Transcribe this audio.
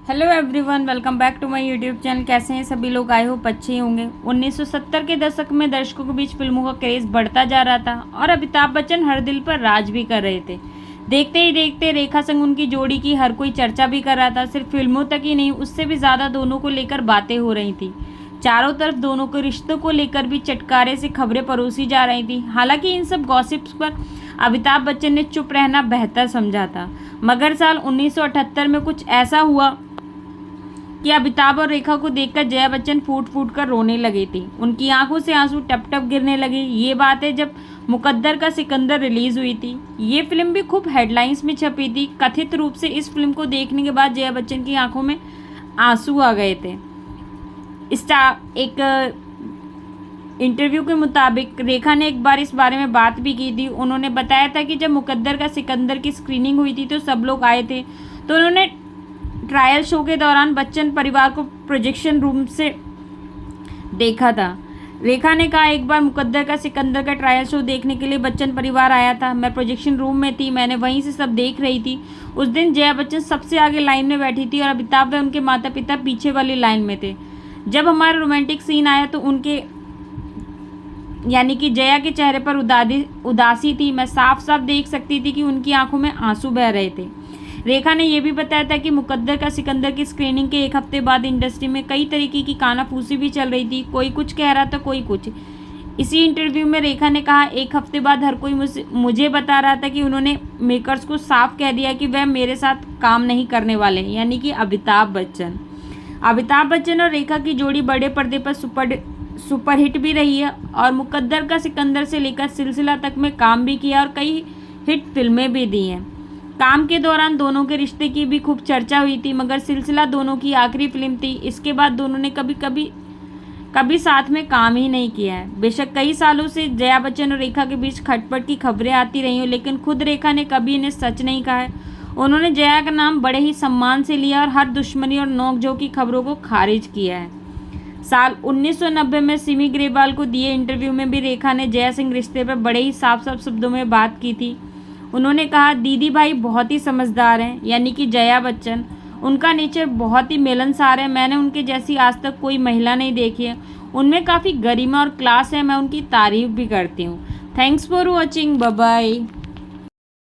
Hello everyone, welcome back to my YouTube channel. कैसे हैं सभी लोग? आए हो अच्छे ही होंगे। 1970 के दशक में दर्शकों के बीच फिल्मों का क्रेज बढ़ता जा रहा था और अमिताभ बच्चन हर दिल पर राज भी कर रहे थे। देखते ही देखते रेखा संग उनकी जोड़ी की हर कोई चर्चा भी कर रहा था। सिर्फ फिल्मों तक ही नहीं, उससे भी ज़्यादा दोनों को लेकर बातें हो रही थी। चारों तरफ दोनों के रिश्तों को लेकर भी चटकारे से खबरें परोसी जा रही थी। हालांकि इन सब गॉसिप्स पर अमिताभ बच्चन ने चुप रहना बेहतर समझा था। मगर साल 1978 में कुछ ऐसा हुआ कि अमिताभ और रेखा को देखकर जया बच्चन फूट फूट कर रोने लगी थी। उनकी आंखों से आंसू टप टप गिरने लगे। ये बात है जब मुकद्दर का सिकंदर रिलीज हुई थी। ये फिल्म भी खूब हेडलाइंस में छपी थी। कथित रूप से इस फिल्म को देखने के बाद जया बच्चन की आंखों में आंसू आ गए थे। एक इंटरव्यू के मुताबिक रेखा ने एक बार इस बारे में बात भी की थी। उन्होंने बताया था कि जब मुकद्दर का सिकंदर की स्क्रीनिंग हुई थी तो सब लोग आए थे। तो उन्होंने ट्रायल शो के दौरान बच्चन परिवार को प्रोजेक्शन रूम से देखा था। रेखा ने कहा, एक बार मुकद्दर का सिकंदर का ट्रायल शो देखने के लिए बच्चन परिवार आया था। मैं प्रोजेक्शन रूम में थी, मैंने वहीं से सब देख रही थी। उस दिन जया बच्चन सबसे आगे लाइन में बैठी थी और अमिताभ व उनके माता पिता पीछे वाली लाइन में थे। जब हमारा रोमांटिक सीन आया तो उनके यानी कि जया के चेहरे पर उदासी थी। मैं साफ साफ देख सकती थी कि उनकी आंखों में आंसू बह रहे थे। रेखा ने यह भी बताया था कि मुकद्दर का सिकंदर की स्क्रीनिंग के एक हफ्ते बाद इंडस्ट्री में कई तरीके की कानाफूसी भी चल रही थी। कोई कुछ कह रहा था, कोई कुछ। इसी इंटरव्यू में रेखा ने कहा, एक हफ्ते बाद हर कोई मुझे बता रहा था कि उन्होंने मेकर्स को साफ कह दिया कि वह मेरे साथ काम नहीं करने वाले हैं, यानी कि अमिताभ बच्चन और रेखा की जोड़ी बड़े पर्दे पर सुपरहिट भी रही है और मुकद्दर का सिकंदर से लेकर सिलसिला तक में काम भी किया और कई हिट फिल्में भी दी हैं। काम के दौरान दोनों के रिश्ते की भी खूब चर्चा हुई थी, मगर सिलसिला दोनों की आखिरी फिल्म थी। इसके बाद दोनों ने कभी साथ में काम ही नहीं किया है। बेशक कई सालों से जया बच्चन और रेखा के बीच खटपट की खबरें आती रही हो, लेकिन खुद रेखा ने कभी इन्हें सच नहीं कहा है। उन्होंने जया का नाम बड़े ही सम्मान से लिया और हर दुश्मनी और नोकझोंक की खबरों को खारिज किया है। साल 1990 में सिमी ग्रेवाल को दिए इंटरव्यू में भी रेखा ने जया सिंह रिश्ते पर बड़े ही साफ साफ शब्दों में बात की थी। उन्होंने कहा, दीदी भाई बहुत ही समझदार हैं, यानी कि जया बच्चन। उनका नेचर बहुत ही मिलनसार है। मैंने उनके जैसी आज तक कोई महिला नहीं देखी है। उनमें काफ़ी गरिमा और क्लास है। मैं उनकी तारीफ भी करती हूँ। Thanks for watching. Bye bye.